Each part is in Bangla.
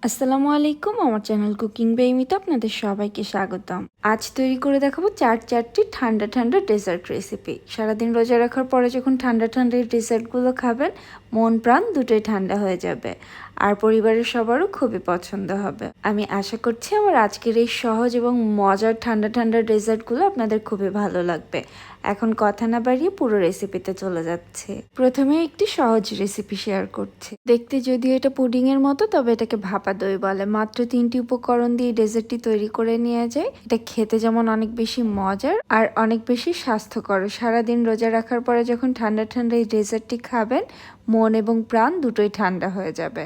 আসসালামু আলাইকুম, আমার চ্যানেল কুকিং বেইমিতে আপনাদের সবাইকে স্বাগতম। আজ তৈরি করে দেখাবো চারটি ঠান্ডা ঠান্ডা ডেজার্ট রেসিপি। সারাদিন রোজা রাখার পরে যখন ঠান্ডা ঠান্ডা এই ডেজার্টগুলো খাবেন, মন প্রাণ দুটোই ঠান্ডা হয়ে যাবে আর পরিবারের সবারও খুবই পছন্দ হবে। আমি আশা করছি আমার আজকের এই সহজ এবং মজার ঠান্ডা ঠান্ডা ডেজার্টগুলো আপনাদের খুবই ভালো লাগবে। এখন কথা না বাড়িয়ে পুরো রেসিপিতে চলে যাচ্ছে। প্রথমে একটি সহজ রেসিপি শেয়ার করছি। দেখতে যদিও এটা পুডিং এর মতো, তবে এটাকে ভাপা দই বলে। মাত্র 3টি উপকরণ দিয়ে ডেজার্টটি তৈরি করে নেওয়া যায়। এটা খেতে যেমন অনেক বেশি মজার আর অনেক বেশি স্বাস্থ্যকর। সারাদিন রোজা রাখার পরে যখন ঠান্ডা ঠান্ডা এই ডেজার্টটি খাবেন, মন এবং প্রাণ দুটোই ঠান্ডা হয়ে যাবে।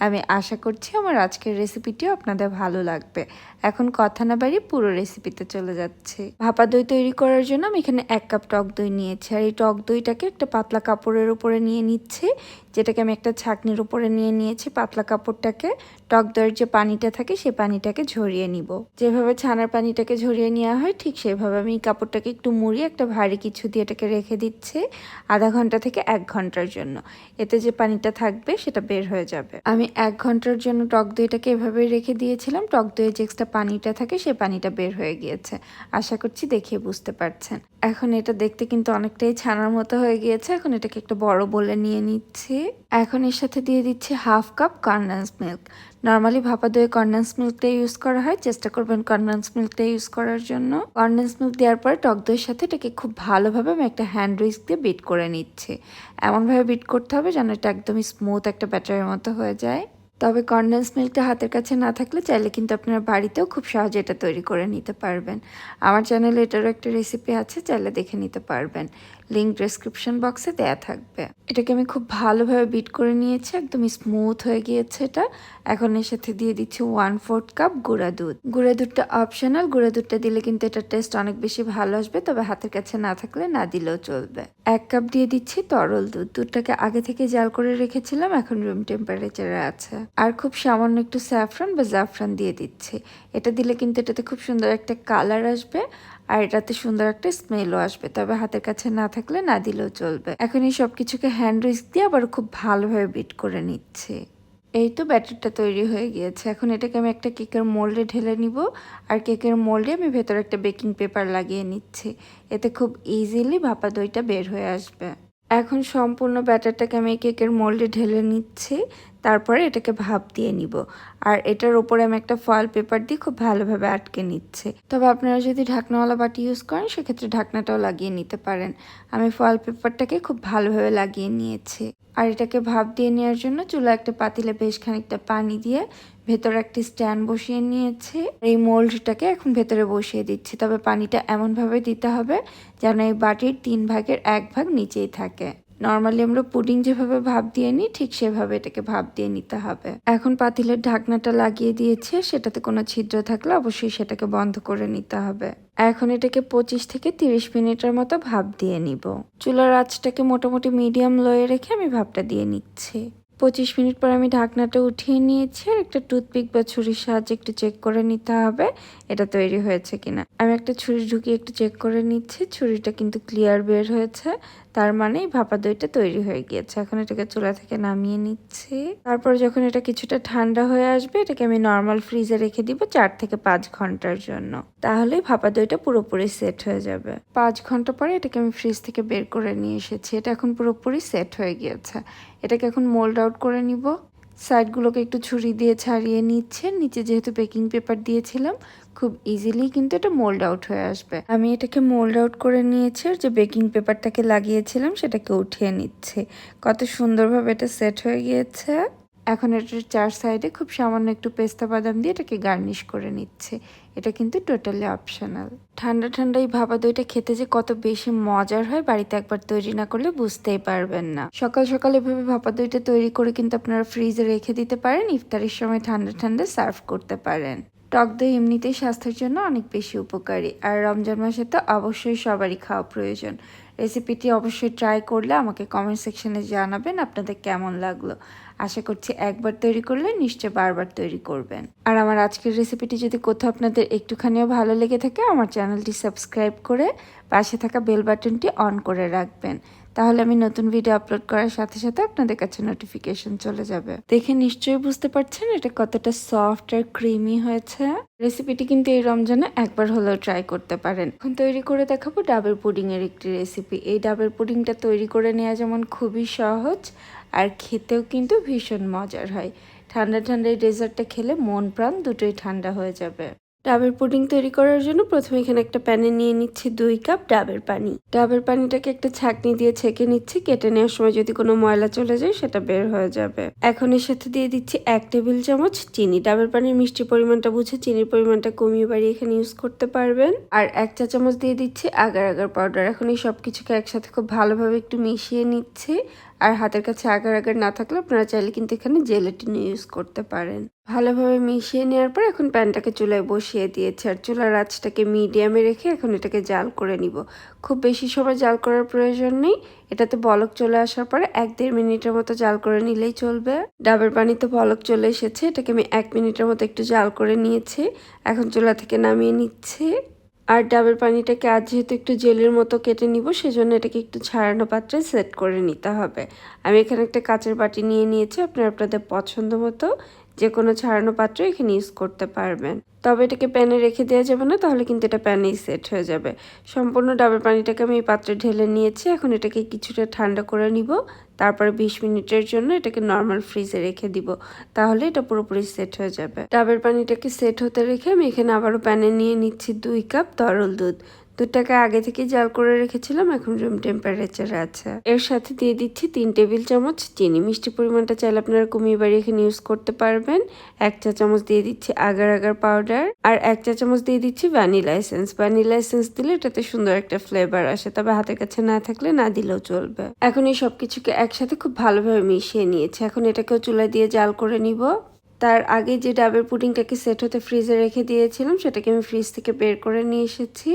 আমি আশা করছি আমার আজকের রেসিপিটিও আপনাদের ভালো লাগবে। এখন কথা না বাড়িয়ে পুরো রেসিপিতে চলে যাচ্ছে। ভাপা দই তৈরি করার জন্য আমি এখানে 1 কাপ টক দই নিয়েছি, আর এই টক দইটাকে একটা পাতলা কাপড়ের উপরে নিয়ে নিচ্ছি, যেটাকে আমি একটা ছাঁকনির উপরে নিয়ে নিয়েছি। পাতলা কাপড়টাকে টক দইয়ের যে পানিটা থাকে সেই পানিটাকে ঝরিয়ে নিব। যেভাবে ছানার পানিটাকে ঝরিয়ে নেওয়া হয় ঠিক সেভাবে আমি কাপড়টাকে একটু মুড়িয়ে একটা ভারী কিছু দিয়ে এটাকে রেখে দিচ্ছি আধা ঘন্টা থেকে 1 ঘন্টার জন্য। এতে যে পানিটা থাকবে সেটা বের হয়ে যাবে। আমি 1 ঘন্টার জন্য টক দইটাকে এভাবেই রেখে দিয়েছিলাম। টক দইয়ের যে এক্সট্রা পানিটা থাকে সেই পানিটা বের হয়ে গিয়েছে। আশা করছি দেখে বুঝতে পারছেন। এখন এটা দেখতে কিন্তু অনেকটাই ছানার মতো হয়ে গিয়েছে। এখন এটাকে একটা বড় বলে নিয়ে নিচ্ছি। এখন এর সাথে দিয়ে দিচ্ছি 1/2 কাপ কনডেন্স মিল্ক। নর্মালি ভাপা দইয়ে কনডেন্স মিল্কটা ইউজ করা হয়, চেষ্টা করবেন কনডেন্স মিল্কটা ইউজ করার জন্য। কনডেন্স মিল্ক দেওয়ার পরে টক দইয়ের সাথে এটাকে খুব ভালোভাবে আমি একটা হ্যান্ড উইস্ক দিয়ে বিট করে নিচ্ছি। এমনভাবে বিট করতে হবে যেন এটা একদমই স্মুথ একটা ব্যাটারের মতো হয়ে যায়। তবে কনডেন্স মিল্কটা হাতের কাছে না থাকলে চাইলে কিন্তু আপনারা বাড়িতেও খুব সহজে এটা তৈরি করে নিতে পারবেন। আমার চ্যানেলে এটারও একটা রেসিপি আছে, চাইলে দেখে নিতে পারবেন। লিঙ্ক ডেসক্রিপশন বক্সে দেয়া থাকবে। এটাকে আমি খুব ভালোভাবে বিট করে নিয়েছি, একদমই স্মুথ হয়ে গিয়েছে এটা। এখন এর সাথে দিয়ে দিচ্ছি 1/4 কাপ গুঁড়া দুধ। গুঁড়া দুধটা অপশনাল, গুঁড়া দুধটা দিলে কিন্তু এটার টেস্ট অনেক বেশি ভালো আসবে, তবে হাতের কাছে না থাকলে না দিলেও চলবে। 1 কাপ দিয়ে দিচ্ছি তরল দুধ। দুধটাকে আগে থেকে জাল করে রেখেছিলাম, এখন রুম টেম্পারেচারে আছে। আর খুব সামান্য একটু স্যাফরান বা জাফরান দিয়ে দিচ্ছি। এটা দিলে কিন্তু এটাতে খুব সুন্দর একটা কালার আসবে আর এটাতে সুন্দর একটা স্মেলও আসবে, তবে হাতের কাছে না থাকলে না দিলেও চলবে। এখন এই সব কিছুকে হ্যান্ড উইস্ক দিয়ে আবার খুব ভালোভাবে বিট করে নিচ্ছি। এই তো ব্যাটারটা তৈরি হয়ে গিয়েছে। এখন এটাকে আমি একটা কেকের মোল্ডে ঢেলে নিব, আর কেকের মোল্ডে আমি ভেতরে একটা বেকিং পেপার লাগিয়ে নিচ্ছি। এতে খুব ইজিলি ভাপা দইটা বের হয়ে আসবে। এখন সম্পূর্ণ ব্যাটারটাকে আমি কেকের মোল্ডে ঢেলে নিচ্ছি, তারপরে এটাকে ভাপ দিয়ে নিব। আর এটার উপরে আমি একটা ফয়েল পেপার দিয়ে খুব ভালোভাবে আটকে নিচ্ছি। তবে আপনারা যদি ঢাকনাওয়ালা বাটি ইউজ করেন সেক্ষেত্রে ঢাকনাটাও লাগিয়ে নিতে পারেন। আমি ফয়েল পেপারটাকে খুব ভালোভাবে লাগিয়ে নিয়েছি। আর এটাকে ভাপ দিয়ে নেওয়ার জন্য চুলা একটা পাতিলে বেশ খানিকটা পানি দিয়ে ভেতরে একটি স্ট্যান্ড বসিয়ে নিয়েছি। এই মোল্ডটাকে এখন ভেতরে বসিয়ে দিচ্ছি, তবে পানিটা এমনভাবে দিতে হবে যেন এই বাটির 3 ভাগের 1 ভাগ নিচেই থাকে। নর্মালি আমরা পুডিং যেভাবে ভাপ দিয়ে নিই ঠিক সেভাবে এটাকে ভাপ দিয়ে নিতে হবে। এখন পাতিলের ঢাকনাটা লাগিয়ে দিয়েছে, সেটাতে কোনো ছিদ্র থাকলে অবশ্যই সেটাকে বন্ধ করে নিতে হবে। এখন এটাকে 25 থেকে 30 মিনিটের মতো ভাপ দিয়ে নিব। চুলার আঁচটাকে মোটামুটি মিডিয়াম লোয়ে রেখে আমি ভাপটা দিয়ে নিচ্ছি। 25 মিনিট পর আমি ঢাকনাটা উঠিয়ে নিয়েছি, আর একটা টুথপিক বা ছুরির সাহায্যে একটু চেক করে নিতে হবে এটা তৈরি হয়েছে কিনা। আমি একটা ছুরি ঢুকিয়ে একটু চেক করে নিচ্ছি, ছুরিটা কিন্তু ক্লিয়ার বের হয়েছে, তার মানে ভাপা দইটা তৈরি হয়ে গিয়েছে। এখন এটাকে চুলা থেকে নামিয়ে নিচ্ছি। তারপর যখন এটা কিছুটা ঠান্ডা হয়ে আসবে এটাকে আমি নর্মাল ফ্রিজে রেখে দিব 4 থেকে 5 ঘন্টার জন্য। তাহলেই ভাপা দইটা পুরোপুরি সেট হয়ে যাবে। 5 ঘন্টা পরে এটাকে আমি ফ্রিজ থেকে বের করে নিয়ে এসেছি। এটা এখন পুরোপুরি সেট হয়ে গিয়েছে। এটাকে এখন মোল্ড আউট করে নিব। সাইডগুলোকে একটু ছুরি দিয়ে ছাড়িয়ে নিচ্ছে। নিচে যেহেতু বেকিং পেপার দিয়েছিলাম, খুব ইজিলি কিন্তু এটা মোল্ড আউট হয়ে আসবে। আমি এটাকে মোল্ড আউট করে নিয়েছি, আর যে বেকিং পেপারটাকে লাগিয়েছিলাম সেটাকে উঠিয়ে নিচ্ছে। কত সুন্দরভাবে এটা সেট হয়ে গিয়েছে। এখন এটার 4 সাইডে খুব সামান্য একটু পেস্তা বাদাম দিয়ে এটাকে গার্নিশ করে নিচ্ছে। এটা কিন্তু টোটালি অপশনাল। ঠান্ডা ঠান্ডা এই ভাপা দইটা খেতে যে কত বেশি মজার হয়, বাড়িতে একবার তৈরি না করলে বুঝতেই পারবেন না। সকাল সকাল এভাবে ভাপা দইটা তৈরি করে কিন্তু আপনারা ফ্রিজে রেখে দিতে পারেন, ইফতারের সময় ঠান্ডা ঠান্ডা সার্ভ করতে পারেন। টক দই এমনিতেই স্বাস্থ্যের জন্য অনেক বেশি উপকারী, আর রমজান মাসে তো অবশ্যই সবারই খাওয়া প্রয়োজন। রেসিপিটি অবশ্যই ট্রাই করলে আমাকে কমেন্ট সেকশনে জানাবেন আপনাদের কেমন লাগলো। আশা করছি একবার তৈরি করলে নিশ্চয় বারবার তৈরি করবেন। আর আমার আজকের রেসিপিটি যদি কোথাও আপনাদের একটুখানিও ভালো লেগে থাকে, আমার চ্যানেলটি সাবস্ক্রাইব করে পাশে থাকা বেল বাটনটি অন করে রাখবেন। তাহলে আমি নতুন ভিডিও আপলোড করার সাথে সাথে আপনাদের কাছে নোটিফিকেশন চলে যাবে। দেখে নিশ্চয়ই বুঝতে পারছেন এটা কতটা সফট আর ক্রিমি হয়েছে। রেসিপিটি কিন্তু এই রমজানে একবার হলেও ট্রাই করতে পারেন। এখন তৈরি করে দেখাবো ডাবের পুডিং এর একটি রেসিপি। এই ডাবের পুডিংটা তৈরি করে নেওয়া যেমন খুবই সহজ আর খেতেও কিন্তু ভীষণ মজার হয়। ঠান্ডা ঠান্ডা এই ডেজার্টটা খেলে মন প্রাণ দুটোই ঠান্ডা হয়ে যাবে। ডাবের পুডিং তৈরি করার জন্য প্রথমে এখানে একটা প্যানে নিয়ে নিচ্ছি 2 কাপ ডাবের পানি। ডাবের পানিটাকে একটা ছাঁকনি দিয়ে ছেঁকে নিচ্ছি। কেটে নেওয়ার সময় যদি কোনো ময়লা চলে যায় সেটা বের হয়ে যাবে। এখন এর সাথে দিয়ে দিচ্ছি 1 টেবিল চামচ চিনি। ডাবের পানির মিষ্টি পরিমাণটা বুঝে চিনির পরিমাণটা কমিয়ে বাড়িয়ে এখানে ইউজ করতে পারবেন। আর 1 চা চামচ দিয়ে দিচ্ছি আগার আগার পাউডার। এখন এই সবকিছুকে একসাথে খুব ভালোভাবে একটু মিশিয়ে নিচ্ছি। আর হাতের কাছে আগার আগার না থাকলে আপনারা চাইলে কিন্তু এখানে জেলাটিন ইউজ করতে পারেন। ভালোভাবে মিশিয়ে নেওয়ার পর এখন প্যানটাকে চুলায় বসিয়ে দিয়েছি আর চুলার আঁচটাকে মিডিয়ামে রেখে এখন এটাকে জাল করে নিব। খুব বেশি সময় জাল করার প্রয়োজন নেই। এটাতে বলক চলে আসার পরে 1-1.5 মিনিটের মতো জাল করে নিলেই চলবে। ডাবের পানিতে বলক চলে এসেছে, এটাকে আমি 1 মিনিটের মতো একটু জাল করে নিয়েছি। এখন চুলা থেকে নামিয়ে নিচ্ছি। আর ডাবের পানিটাকে আজ যেহেতু একটু জেলের মতো কেটে নিব, সেজন্য এটাকে একটু ছাড়ানো পাত্রে সেট করে নিতে হবে। আমি এখানে একটা কাচের বাটি নিয়ে নিয়েছি। আপনারা আপনাদের পছন্দ মতো যে কোনো ছাড়ানো পাত্র এখানে ইউজ করতে পারবেন। তবে এটাকে প্যানে রেখে দেওয়া যাবে না, তাহলে কিন্তু এটা প্যানেই সেট হয়ে যাবে। সম্পূর্ণ ডাবের পানিটাকে আমি এই পাত্রে ঢেলে নিয়েছি। এখন এটাকে কিছুটা ঠান্ডা করে নিব। তারপরে 20 মিনিটের জন্য এটাকে নর্মাল ফ্রিজে রেখে দিব, তাহলে এটা পুরোপুরি সেট হয়ে যাবে। ডাবের পানিটাকে সেট হতে রেখে আমি এখানে আবারও প্যানে নিয়ে নিচ্ছি 2 কাপ তরল দুধ। দুধটাকে আগে থেকে জাল করে রেখেছিলাম, এখন রুম টেম্পারেচারে আছে। এর সাথে দিয়ে দিচ্ছি 3 টেবিল চামচ চিনি। মিষ্টি পরিমাণটা চাইলে আপনারা কমিয়ে বাড়িয়ে এখানে ইউজ করতে পারবেন। 1 চা চামচ দিয়ে দিচ্ছি আগার আগার পাউডার আর 1 চা চামচ দিয়ে দিচ্ছি ভ্যানিলা এসেন্স। ভ্যানিলা এসেন্স দিলে এটাতে সুন্দর একটা ফ্লেভার আসে, তবে হাতের কাছে না থাকলে না দিলেও চলবে। এখন এই সবকিছুকে একসাথে খুব ভালোভাবে মিশিয়ে নিয়েছি। এখন এটাকেও চুলায় দিয়ে জাল করে নিব। তার আগে যে ডাবের পুডিংটাকে সেট হতে ফ্রিজে রেখে দিয়েছিলাম সেটাকে আমি ফ্রিজ থেকে বের করে নিয়ে এসেছি।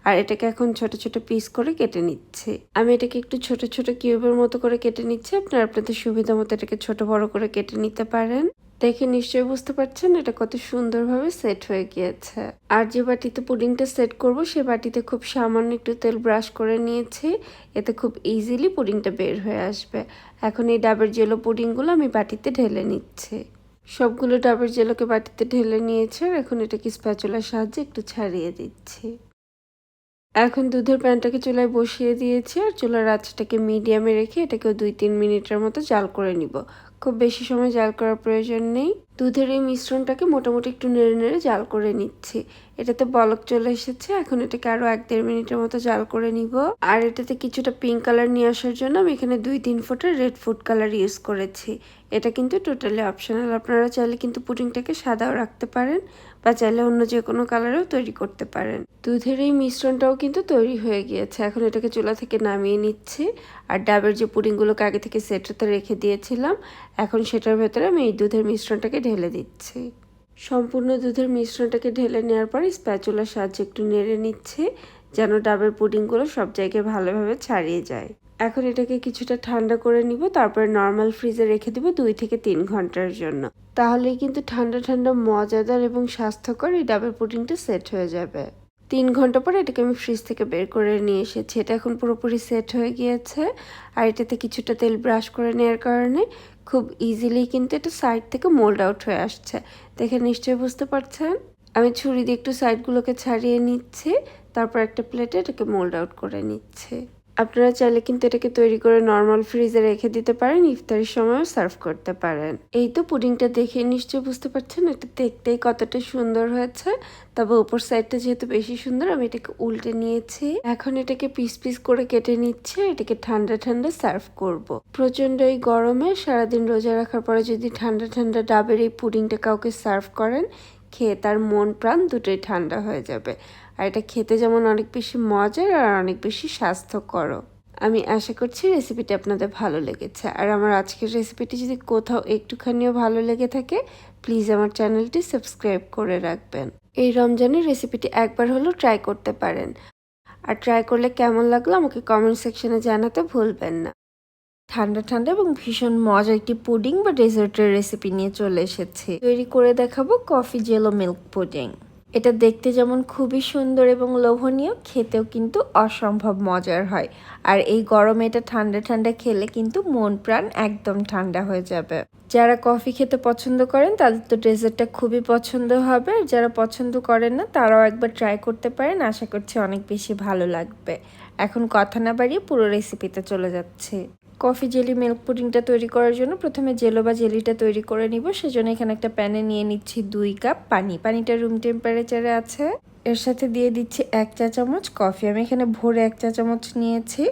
আর এটাকে এখন ছোট ছোট পিস করে কেটে নিচ্ছি। আমি এটাকে একটু ছোট ছোট কিউবের মতো করে কেটে নিচ্ছি। আপনারা আপনাদের সুবিধা মতো এটাকে ছোট বড় করে কেটে নিতে পারেন। দেখে নিশ্চয়ই বুঝতে পারছেন এটা কত সুন্দরভাবে সেট হয়ে গিয়েছে। আর যে বাটিতে পুডিংটা সেট করব সে বাটিতে খুব সামান্য একটু তেল ব্রাশ করে নিয়েছি। এতে খুব ইজিলি পুডিংটা বের হয়ে আসবে। এখন এই ডাবের জেলো পুডিংগুলো আমি বাটিতে ঢেলে নিচ্ছি। সবগুলো ডাবের জেলোকে বাটিতে ঢেলে নিয়েছে আর এখন এটাকে স্প্যাচুলার সাহায্যে একটু ছাড়িয়ে দিচ্ছি। এখন দুধের প্যানটাকে চুলায় বসিয়ে দিয়েছি আর চুলার আঁচটাকে মিডিয়ামে রেখে এটাকেও 2-3 মিনিটের মতো জাল করে নিব। খুব বেশি সময় জাল করার প্রয়োজন নেই। দুধের এই মিশ্রণটাকে মোটামুটি একটু নেড়ে নেড়ে জাল করে নিচ্ছি। এটাতে বলক চলে এসেছে, এখন এটাকে আরো 1-1.5 মিনিটের মতো জাল করে নিব। আর এটাতে কিছুটা পিঙ্ক কালার নিয়ে আসার জন্য আমি এখানে 2-3 ফোঁটা রেড ফুড কালার ইউজ করেছি। এটা কিন্তু টোটালি অপশনাল, আপনারা চাইলে কিন্তু পুডিংটাকে সাদাও রাখতে পারেন বা চাইলে অন্য যে কোনো কালারেও তৈরি করতে পারেন। দুধের এই মিশ্রণটাও কিন্তু তৈরি হয়ে গিয়েছে। এখন এটাকে চুলা থেকে নামিয়ে নিচ্ছি। আর ডাবের যে পুডিংগুলোকে আগে থেকে সেট হতে রেখে দিয়েছিলাম, এখন সেটার ভেতরে আমি এই দুধের মিশ্রণটাকে ঢেলে দিচ্ছি। সম্পূর্ণ দুধের মিশ্রণটাকে ঢেলে নেওয়ার পর স্প্যাচুলার সাহায্যে একটু নেড়ে নিচ্ছি, যেন ডাবের পুডিংগুলো সব জায়গায় ভালোভাবে ছাড়িয়ে যায়। এখন এটাকে কিছুটা ঠান্ডা করে নিব, তারপরে নর্মাল ফ্রিজে রেখে দিব 2 থেকে 3 ঘন্টার জন্য। তাহলেই কিন্তু ঠান্ডা ঠান্ডা মজাদার এবং স্বাস্থ্যকর এই ডাবের পুডিংটা সেট হয়ে যাবে। 3 ঘন্টা পরে এটাকে আমি ফ্রিজ থেকে বের করে নিয়ে এসেছি। এটা এখন পুরোপুরি সেট হয়ে গিয়েছে। আর এটাতে কিছুটা তেল ব্রাশ করে নেওয়ার কারণে খুব ইজিলি কিন্তু এটা সাইড থেকে মোল্ড আউট হয়ে আসছে। দেখে নিশ্চয়ই বুঝতে পারছেন। আমি ছুরি দিয়ে একটু সাইডগুলোকে ছাড়িয়ে নিচ্ছি, তারপর একটা প্লেটে এটাকে মোল্ড আউট করে নিচ্ছি। আপনারা চাইলে কিন্তু এটাকে তৈরি করে নর্মাল ফ্রিজে রেখে দিতে পারেন, ইফতারের সময়ও সার্ভ করতে পারেন। এই তো পুডিংটা দেখে নিশ্চয়ই বুঝতে পারছেন এটা দেখতেই কতটা সুন্দর হয়েছে। তবে উপর সাইডটা যেহেতু বেশি সুন্দর, আমি এটাকে উল্টে নিয়েছি। এখন এটাকে পিস পিস করে কেটে নিচ্ছে। এটাকে ঠান্ডা ঠান্ডা সার্ভ করব। প্রচন্ড এই গরমে সারাদিন রোজা রাখার পরে যদি ঠান্ডা ঠান্ডা ডাবের এই পুডিংটা কাউকে সার্ভ করেন, খেয়ে তার মন প্রাণ দুটোই ঠান্ডা হয়ে যাবে। আর এটা খেতে যেমন অনেক বেশি মজার আর অনেক বেশি স্বাস্থ্যকর। আমি আশা করছি রেসিপিটি আপনাদের ভালো লেগেছে। আর আমার আজকের রেসিপিটি যদি কোথাও একটুখানিও ভালো লেগে থাকে, প্লিজ আমার চ্যানেলটি সাবস্ক্রাইব করে রাখবেন। এই রমজানের রেসিপিটি একবার হলেও ট্রাই করতে পারেন। আর ট্রাই করলে কেমন লাগলো আমাকে কমেন্ট সেকশনে জানাতে ভুলবেন না। ঠান্ডা ঠান্ডা এবং ভীষণ মজার একটি পুডিং বা ডেজার্টের রেসিপি নিয়ে চলে এসেছি। তৈরি করে দেখাবো কফি জেলো মিল্ক পুডিং। এটা দেখতে যেমন খুবই সুন্দর এবং লোভনীয়, খেতেও কিন্তু অসম্ভব মজার হয়। আর এই গরমে এটা ঠান্ডা ঠান্ডা খেলে কিন্তু মন প্রাণ একদম ঠান্ডা হয়ে যাবে। যারা কফি খেতে পছন্দ করেন তাদের তো ডেজার্টটা খুবই পছন্দ হবে, আর যারা পছন্দ করেন না তারাও একবার ট্রাই করতে পারেন, আশা করছি অনেক বেশি ভালো লাগবে। এখন কথা না বাড়িয়ে পুরো রেসিপিতে চলে যাচ্ছে। কফি জেলি মিল্ক পুডিংটা তৈরি করার জন্য প্রথমে জেলো বা জেলিটা তৈরি করে নিব। সেজন্য এখানে একটা প্যানে নিয়ে নিচ্ছি 2 কাপ পানি। পানিটা রুম টেম্পারেচারে আছে। এর সাথে দিয়ে দিচ্ছি 1 চা চামচ কফি, আমি এখানে ভরে 1 চা চামচ নিয়েছি।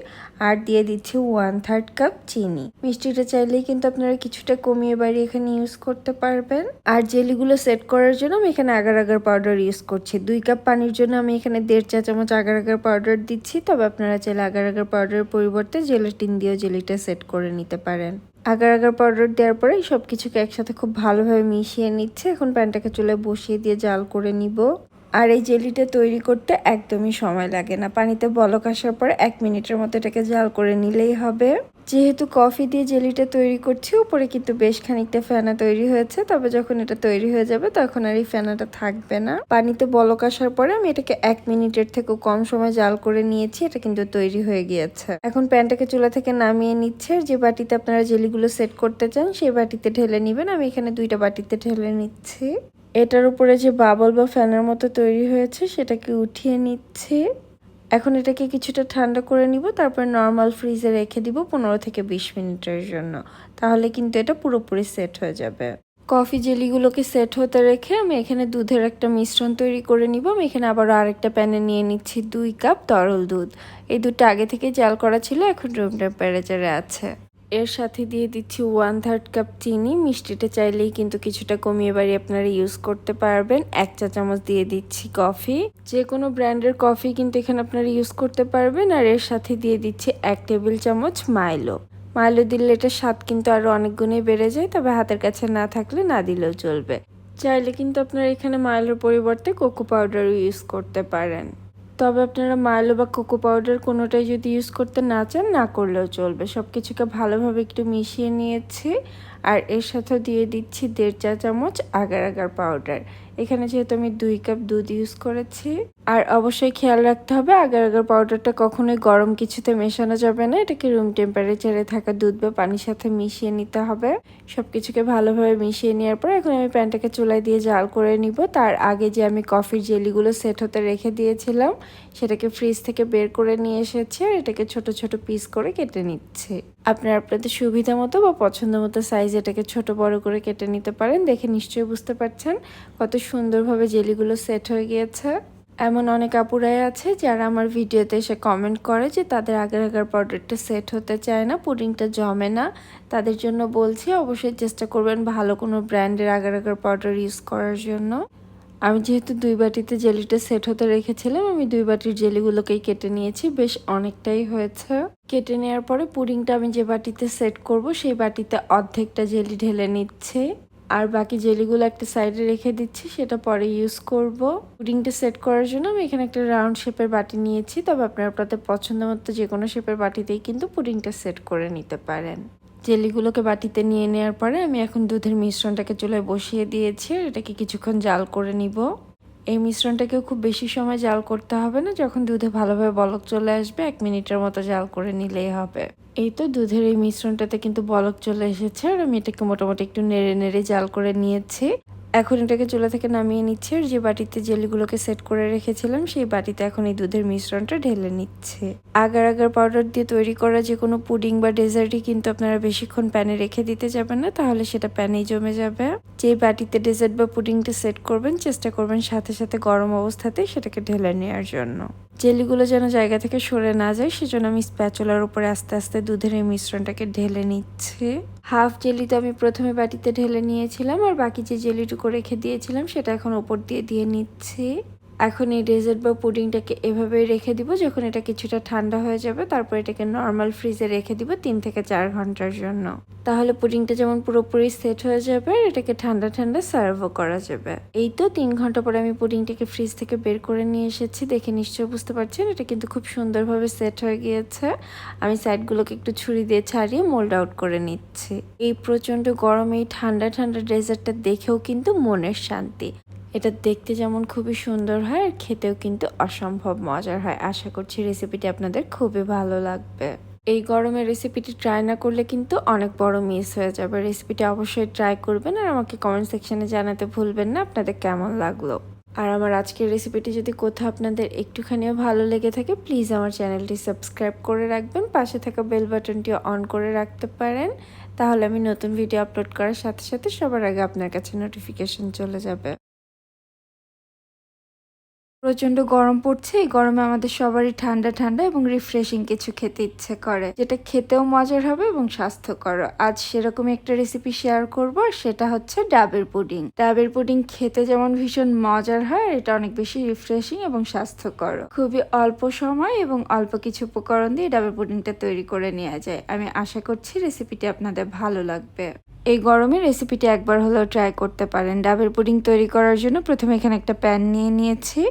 আর দিয়ে দিচ্ছি 1/3 কাপ চিনি। মিষ্টিটা চাইলেই কিন্তু আপনারা কিছুটা কমিয়ে বাড়িয়ে এখানে ইউজ করতে পারবেন। আর জেলিগুলো সেট করার জন্য আমি এখানে আগার আগার পাউডার ইউজ করছি। 2 কাপ পানির জন্য আমি এখানে 1.5 চা চামচ আগার আগার পাউডার দিচ্ছি, তবে আপনারা চাইলে আগার আগার পাউডারের পরিবর্তে জেলাটিন দিয়েও জেলিটা সেট করে নিতে পারেন। আগার আগার পাউডার দেওয়ার পরে সব কিছুকে একসাথে খুব ভালোভাবে মিশিয়ে নিচ্ছে। এখন প্যানটাকে চুলায় বসিয়ে দিয়ে জাল করে নিব। আর এই জেলিটা তৈরি করতে একদমই সময় লাগে না। পানিতে বলক আসার পর 1 মিনিটের মতো এটাকে জাল করে নিলেই হবে। যেহেতু কফি দিয়ে জেলিটা তৈরি করছি, উপরে কিন্তু বেশ খানিকটা ফেনা তৈরি হয়েছে, তবে যখন এটা তৈরি হয়ে যাবে তখন আর এই ফেনাটা থাকবে না। পানিতে বলক আসার পরে আমি এটাকে 1 মিনিটের থেকেও কম সময় জাল করে নিয়েছি, এটা কিন্তু তৈরি হয়ে গিয়েছে। এখন প্যানটাকে চুলা থেকে নামিয়ে নিচ্ছে। যে বাটিতে আপনারা জেলিগুলো সেট করতে চান সেই বাটিতে ঢেলে নেবেন। আমি এখানে 2টা বাটিতে ঢেলে নিচ্ছি। এটার উপরে যে বাবল বা ফ্যানের মতো তৈরি হয়েছে সেটাকে উঠিয়ে নিচ্ছি। এখন এটাকে কিছুটা ঠান্ডা করে নিব, তারপর নর্মাল ফ্রিজে রেখে দিব 15 থেকে 20 মিনিটের জন্য। তাহলে কিন্তু এটা পুরোপুরি সেট হয়ে যাবে। কফি জেলিগুলোকে সেট হতে রেখে আমি এখানে দুধের একটা মিশ্রণ তৈরি করে নিব। আমি এখানে আবার আরেকটা প্যানে নিয়ে নিচ্ছি 2 কাপ তরল দুধ। এই দুধটা আগে থেকে জাল করা ছিল, এখন রুম টেম্পারেচারে আছে। এর সাথে দিয়ে দিচ্ছি 1/3 কাপ চিনি। মিষ্টিটা চাইলেই কিন্তু কিছুটা কমিয়ে বাড়িয়ে আপনারা ইউজ করতে পারবেন। 1 চা চামচ দিয়ে দিচ্ছি কফি। যে কোনো ব্র্যান্ডের কফি কিন্তু এখানে আপনারা ইউজ করতে পারবেন। আর এর সাথে দিয়ে দিচ্ছি 1 টেবিল চামচ মাইলো। মাইলো দিলে এটা স্বাদ কিন্তু আরো অনেক গুণে বেড়ে যায়, তবে হাতের কাছে না থাকলে না দিলেও চলবে। চাইলে কিন্তু আপনারা এখানে মাইলোর পরিবর্তে কোকো পাউডারও ইউজ করতে পারেন। তবে আপনারা মাইলো বা কোকো পাউডার কোনোটাই যদি ইউজ করতে না চান, না করলেও চলবে। সব কিছুকে ভালোভাবে একটু মিশিয়ে নিয়েছি। আর এর সাথে দিয়ে দিচ্ছি 1.5 চা চামচ আগার আগার পাউডার। এখানে যেহেতু আমি 2 কাপ দুধ ইউজ করেছি। আর অবশ্যই খেয়াল রাখতে হবে আগার আগার পাউডারটা কখনোই গরম কিছুতে মেশানো যাবে না। এটাকে রুম টেম্পারেচারে থাকা দুধ বা পানির সাথে মিশিয়ে নিতে হবে। সব কিছুকে ভালোভাবে মিশিয়ে নেওয়ার পর এখন আমি প্যানটাকে চুলায় দিয়ে জাল করে নিব। তার আগে যে আমি কফির জেলিগুলো সেট হতে রেখে দিয়েছিলাম সেটাকে ফ্রিজ থেকে বের করে নিয়ে এসেছি, আর এটাকে ছোট ছোট পিস করে কেটে নিচ্ছি। আপনারা আপনাদের সুবিধা মতো বা পছন্দ মতো সাইজ এটাকে ছোট বড় করে কেটে নিতে পারেন। দেখে নিশ্চয়ই বুঝতে পারছেন কত সুন্দরভাবে জেলিগুলো সেট হয়ে গিয়েছে। এমন অনেক আপুরাই আছে যারা আমার ভিডিওতে এসে কমেন্ট করে যে তাদের আগার আগার পাউডারটা সেট হতে চায় না, পুডিংটা জমে না। তাদের জন্য বলছি অবশ্যই চেষ্টা করবেন ভালো কোনো ব্র্যান্ডের আগার আগার পাউডার ইউজ করার জন্য। আমি যেহেতু 2 বাটিতে জেলিটা সেট হতে রেখেছিলাম, আমি 2 বাটির জেলিগুলোকেই কেটে নিয়েছি। বেশ অনেকটাই হয়েছে। কেটে নেওয়ার পরে পুডিংটা আমি যে বাটিতে সেট করব সেই বাটিতে অর্ধেকটা জেলি ঢেলে নিচ্ছি। আর বাকি জেলিগুলো একটা সাইডে রেখে দিচ্ছি, সেটা পরে ইউজ করব। পুডিংটা সেট করার জন্য আমি এখানে একটা রাউন্ড শেপের বাটি নিয়েছি, তবে আপনারা আপনাদের পছন্দ মতো যে কোনো শেপের বাটিতেই কিন্তু পুডিংটা সেট করে নিতে পারেন। জেলিগুলোকে বাটিতে নিয়ে নেওয়ার পরে আমি এখন দুধের মিশ্রণটাকে চুলায় বসিয়ে দিয়েছি, আর এটাকে কিছুক্ষণ জাল করে নিব। এই মিশ্রণটাকেও খুব বেশি সময় জাল করতে হবে না, যখন দুধে ভালোভাবে বলক চলে আসবে 1 মিনিটের মতো জাল করে নিলেই হবে। এই তো দুধের এই মিশ্রণটাতে কিন্তু বলক চলে এসেছে, আর আমি এটাকে মোটামুটি একটু নেড়ে নেড়ে জাল করে নিয়েছি। এখন এটাকে চুলা থেকে নামিয়ে নিচ্ছি, আর যে বাটিতে জেলিগুলোকে সেট করে রেখেছিলাম সেই বাটিতে এখন এই দুধের মিশ্রণটা ঢেলে নিচ্ছে। আগার আগার পাউডার দিয়ে তৈরি করা যে কোনো পুডিং বা ডেজার্টই কিন্তু আপনারা বেশিক্ষণ প্যানে রেখে দিতে যাবেন না, তাহলে সেটা প্যানেই জমে যাবে। যে বাটিতে ডেজার্ট বা পুডিংটা সেট করবেন চেষ্টা করবেন সাথে সাথে গরম অবস্থাতেই সেটাকে ঢেলে নেওয়ার জন্য। জেলিগুলো যেন জায়গা থেকে সরে না যায়, সেজন্য আমি স্প্যাচুলার উপরে আস্তে আস্তে দুধের এই মিশ্রণটাকে ঢেলে নিচ্ছি। হাফ জেলি তো আমি প্রথমে বাটিতে ঢেলে নিয়েছিলাম, আর বাকি যে জেলিটুকু রেখে দিয়েছিলাম সেটা এখন উপর দিয়ে দিয়ে নিচ্ছি। এখন এই ডেজার্ট বা পুডিংটাকে এভাবেই রেখে দিব। যখন এটা কিছুটা ঠান্ডা হয়ে যাবে তারপর এটাকে নর্মাল ফ্রিজে রেখে দিব 3 থেকে 4 ঘন্টার জন্য। তাহলে পুডিংটা যেমন পুরোপুরি সেট হয়ে যাবে, আর এটাকে ঠান্ডা ঠান্ডা সার্ভও করা যাবে। এই তো 3 ঘন্টা পরে আমি পুডিংটাকে ফ্রিজ থেকে বের করে নিয়ে এসেছি। দেখে নিশ্চয়ই বুঝতে পারছেন এটা কিন্তু খুব সুন্দরভাবে সেট হয়ে গিয়েছে। আমি সাইডগুলোকে একটু ছুরি দিয়ে ছাড়িয়ে মোল্ড আউট করে নিচ্ছি। এই প্রচন্ড গরমে এই ঠান্ডা ঠান্ডা ডেজার্টটা দেখেও কিন্তু মনের শান্তি। এটা দেখতে যেমন খুবই সুন্দর হয় আর খেতেও কিন্তু অসম্ভব মজার হয়। আশা করছি রেসিপিটি আপনাদের খুবই ভালো লাগবে। এই গরমে রেসিপিটি ট্রাই না করলে কিন্তু অনেক বড় মিস হয়ে যাবে। রেসিপিটি অবশ্যই ট্রাই করবেন আর আমাকে কমেন্ট সেকশনে জানাতে ভুলবেন না আপনাদের কেমন লাগলো। আর আমার আজকের রেসিপিটি যদি কোথাও আপনাদের একটুখানিও ভালো লেগে থাকে, প্লিজ আমার চ্যানেলটি সাবস্ক্রাইব করে রাখবেন। পাশে থাকা বেল বাটনটিও অন করে রাখতে পারেন। তাহলে আমি নতুন ভিডিও আপলোড করার সাথে সাথে সবার আগে আপনার কাছে নোটিফিকেশন চলে যাবে। প্রচন্ড গরম পড়ছে। এই গরমে আমাদের সবারই ঠান্ডা ঠান্ডা এবং রিফ্রেশিং কিছু খেতে ইচ্ছে করে, যেটা খেতেও মজার হবে এবং স্বাস্থ্যকর। আজ সেরকমই একটা রেসিপি শেয়ার করব, আর সেটা হচ্ছে ডাবের পুডিং। ডাবের পুডিং খেতে যেমন ভীষণ মজার হয়, আর এটা অনেক বেশি রিফ্রেশিং এবং স্বাস্থ্যকর। খুবই অল্প সময় এবং অল্প কিছু উপকরণ দিয়ে ডাবের পুডিংটা তৈরি করে নেওয়া যায়। আমি আশা করছি রেসিপিটি আপনাদের ভালো লাগবে। এই গরমে রেসিপিটি একবার হলেও ট্রাই করতে পারেন। ডাবের পুডিং তৈরি করার জন্য প্রথমে এখানে একটা প্যান নিয়ে নিয়েছি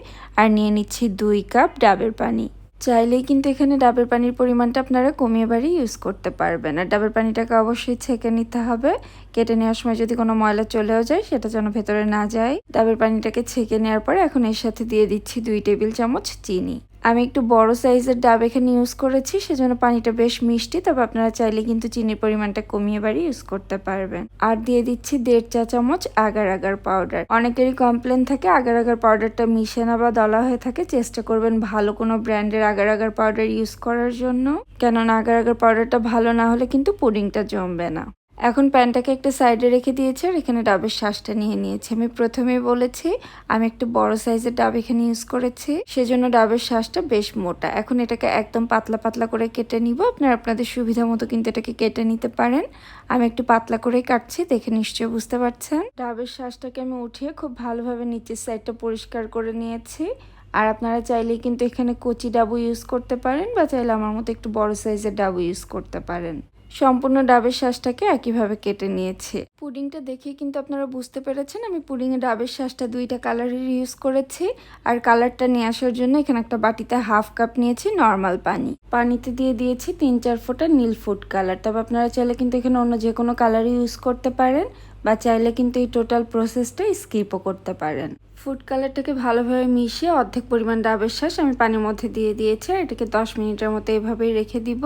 আর নিয়ে নিচ্ছি 2 কাপ ডাবের পানি। চাইলেই কিন্তু এখানে ডাবের পানির পরিমাণটা আপনারা কমিয়ে বাড়িয়ে ইউজ করতে পারবেন। আর ডাবের পানিটাকে অবশ্যই ছেঁকে নিতে হবে। কেটে নেওয়ার সময় যদি কোনো ময়লা চলেও যায় সেটা যেন ভেতরে না যায়। ডাবের পানিটাকে ছেঁকে নেওয়ার পরে এখন এর সাথে দিয়ে দিচ্ছি 2 টেবিল চামচ চিনি। আমি একটু বড় সাইজের ডাব এখানে ইউজ করেছি, সেজন্য পানিটা বেশ মিষ্টি। তবে আপনারা চাইলে কিন্তু চিনির পরিমাণটা কমিয়ে বাড়িয়ে ইউজ করতে পারবেন। আর দিয়ে দিচ্ছি 1.5 চা চামচ আগার আগার পাউডার। অনেকেরই কমপ্লেন থাকে আগার আগার পাউডারটা মিশে না বা দলা হয়ে থাকে। চেষ্টা করবেন ভালো কোনো ব্র্যান্ডের আগার আগার পাউডার ইউজ করার জন্য, কেননা আগার আগার পাউডারটা ভালো না হলে কিন্তু পুডিংটা জমবে না। এখন প্যানটাকে একটা সাইডে রেখে দিয়েছি আর এখানে ডাবের শাঁসটা নিয়ে নিয়েছি। আমি প্রথমেই বলেছি আমি একটু বড় সাইজের ডাব এখানে ইউজ করেছি, সেজন্য ডাবের শাঁসটা বেশ মোটা। এখন এটাকে একদম পাতলা পাতলা করে কেটে নিব। আপনারা আপনাদের সুবিধা মতো কিন্তু এটাকে কেটে নিতে পারেন। আমি একটু পাতলা করেই কাটছি, দেখে নিশ্চয়ই বুঝতে পারছেন। ডাবের শাঁসটাকে আমি উঠিয়ে খুব ভালোভাবে নিচের সাইডটা পরিষ্কার করে নিয়েছি। আর আপনারা চাইলেই কিন্তু এখানে কচি ডাবু ইউজ করতে পারেন, বা চাইলে আমার মতো একটু বড় সাইজের ডাবু ইউজ করতে পারেন। সম্পূর্ণ ডাবের শাঁসটাকে একইভাবে কেটে নিয়েছি। পুডিংটা দেখে কিন্তু আপনারা বুঝতে পেরেছেন আমি পুডিংয়ে ডাবের শাঁসটা 2টা কালারের ইউজ করেছি। আর কালারটা নিয়ে আসার জন্য এখানে একটা বাটিতে 1/2 কাপ নিয়েছি নর্মাল পানি। পানিতে দিয়ে দিয়েছি 3-4 ফোঁটা নীল ফুড কালার। তবে আপনারা চাইলে কিন্তু এখানে অন্য যে কোনো কালার ইউজ করতে পারেন, বা চাইলে কিন্তু এই টোটাল প্রসেসটা স্কিপও করতে পারেন। ফুড কালারটাকে ভালোভাবে মিশিয়ে অর্ধেক পরিমাণ ডাবের শাঁস আমি পানির মধ্যে দিয়ে দিয়েছি আর এটাকে 10 মিনিটের মতো এভাবেই রেখে দিব।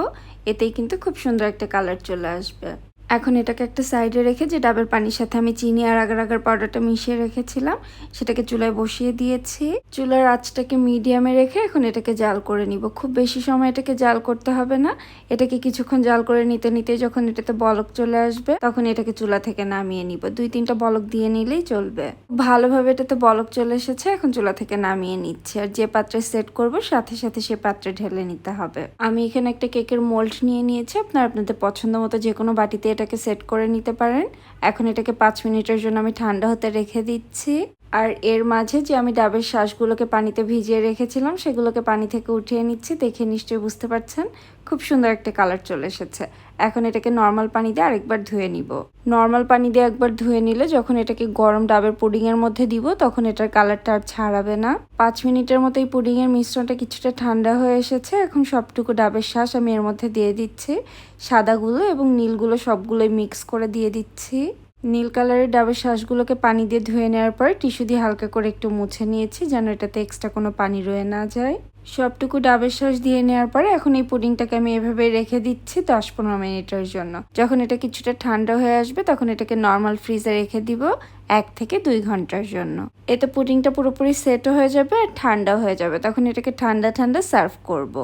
এতেই কিন্তু খুব সুন্দর একটা কালার চলে আসবে। এখন এটাকে একটা সাইডে রেখে যে ডাবের পানির সাথে আমি চিনি আর আগার আগার পাউডারটা মিশিয়ে রেখেছিলাম সেটাকে চুলায় বসিয়ে দিয়েছি। চুলার আঁচটাকে মিডিয়ামে রেখে এখন এটাকে জাল করে নিব। খুব বেশি সময় এটাকে জাল করতে হবে না। এটাকে কিছুক্ষণ জাল করে নিতে নিতে যখন এটাতে বলক চলে আসবে তখন এটাকে চুলা থেকে নামিয়ে নিব। 2-3টা বলক দিয়ে নিলেই চলবে। ভালোভাবে এটাতে বলক চলে এসেছে, এখন চুলা থেকে নামিয়ে নিচ্ছি। আর যে পাত্রে সেট করব সাথে সাথে সে পাত্রে ঢেলে নিতে হবে। আমি এখানে একটা কেকের মোল্ড নিয়ে নিয়েছি। আপনারা আপনাদের পছন্দ মতো যে কোনো বাটিতে এটাকে সেট করে নিতে পারেন। এখন এটাকে 5 মিনিটের জন্য আমি ঠান্ডা হতে রেখে দিচ্ছি। আর এর মাঝে যে আমি ডাবের শাঁসগুলোকে পানিতে ভিজিয়ে রেখেছিলাম সেগুলোকে পানি থেকে উঠিয়ে নিচ্ছি। দেখে নিশ্চয়ই বুঝতে পারছেন খুব সুন্দর একটা কালার চলে এসেছে। এখন এটাকে নর্মাল পানি দিয়ে আরেকবার ধুয়ে নিব। নর্মাল পানি দিয়ে একবার ধুয়ে নিলে যখন এটাকে গরম ডাবের পুডিং এর মধ্যে দিব তখন এটার কালারটা আর ছাড়াবে না। 5 মিনিটের মতো এই পুডিং এর মিশ্রণটা কিছুটা ঠান্ডা হয়ে এসেছে। এখন সবটুকু ডাবের শাঁস আমি এর মধ্যে দিয়ে দিচ্ছি। সাদাগুলো এবং নীলগুলো সবগুলোই মিক্স করে দিয়ে দিচ্ছি। নীল কালারের ডাবের শাঁসগুলোকে পানি দিয়ে ধুয়ে নেওয়ার পরে টিস্যু দিয়ে হালকা করে একটু মুছে নিয়েছি যেন এটাতে এক্সট্রা কোনো পানি রয়ে না যায়। সবটুকু ডাবের শাঁস দিয়ে নেওয়ার পরে এখন এই পুডিংটাকে আমি এভাবে রেখে দিচ্ছি 10-15 মিনিটের জন্য। যখন এটা কিছুটা ঠান্ডা হয়ে আসবে তখন এটাকে নর্মাল ফ্রিজে রেখে দিব 1 থেকে 2 ঘন্টার জন্য। এতে পুডিংটা পুরোপুরি সেটও হয়ে যাবে আর ঠান্ডা হয়ে যাবে। তখন এটাকে ঠান্ডা ঠান্ডা সার্ভ করব।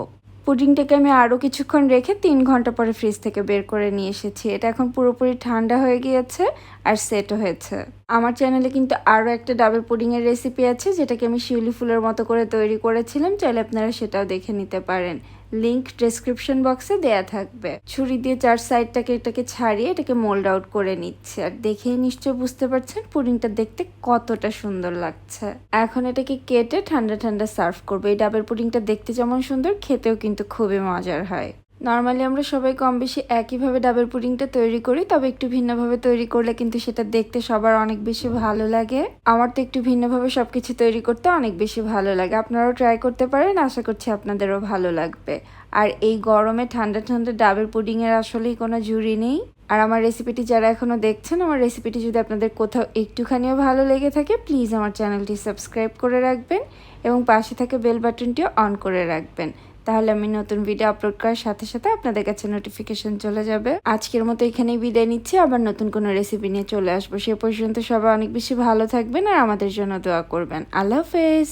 পুডিংটাকে আমি আরও কিছুক্ষণ রেখে 3 ঘন্টা পরে ফ্রিজ থেকে বের করে নিয়ে এসেছি। এটা এখন পুরোপুরি ঠান্ডা হয়ে গিয়েছে আর সেটও হয়েছে। আমার চ্যানেলে কিন্তু আরও একটা ডাবের পুডিংয়ের রেসিপি আছে যেটাকে আমি শিউলি ফুলের মতো করে তৈরি করেছিলাম। চাইলে আপনারা সেটাও দেখে নিতে পারেন। লিংক ডেসক্রিপশন বক্সে দেয়া থাকবে। ছুরি দিয়ে 4 সাইডটাকে এটাকে ছাড়িয়ে এটাকে মোল্ড আউট করে নিচ্ছে। আর দেখেই নিশ্চয় বুঝতে পারছেন পুডিংটা দেখতে কতটা সুন্দর লাগছে। এখন এটাকে কেটে ঠান্ডা ঠান্ডা সার্ভ করবো। এই ডাবের পুডিংটা দেখতে যেমন সুন্দর খেতেও কিন্তু খুবই মজার হয়। নর্মালি আমরা সবাই কম বেশি একইভাবে ডাবের পুডিংটা তৈরি করি, তবে একটু ভিন্নভাবে তৈরি করলে কিন্তু সেটা দেখতে সবার অনেক বেশি ভালো লাগে। আমার তো একটু ভিন্নভাবে সবকিছু তৈরি করতে অনেক বেশি ভালো লাগে। আপনারাও ট্রাই করতে পারেন, আশা করছি আপনাদেরও ভালো লাগবে। আর এই গরমে ঠান্ডা ঠান্ডা ডাবের পুডিংয়ের আসলেই কোনো জুড়ি নেই। আর আমার রেসিপিটি যারা এখনও দেখছেন, আমার রেসিপিটি যদি আপনাদের কোথাও একটুখানিও ভালো লেগে থাকে, প্লিজ আমার চ্যানেলটি সাবস্ক্রাইব করে রাখবেন এবং পাশে থাকা বেল বাটনটিও অন করে রাখবেন। তাহলে আমি নতুন ভিডিও আপলোড করার সাথে সাথে আপনাদের কাছে নোটিফিকেশন চলে যাবে। আজকের মতো এখানেই বিদায় নিচ্ছি, আবার নতুন কোনো রেসিপি নিয়ে চলে আসবো। সে পর্যন্ত সবাই অনেক বেশি ভালো থাকবেন আর আমাদের জন্য দোয়া করবেন। আল্লাহ হাফেজ।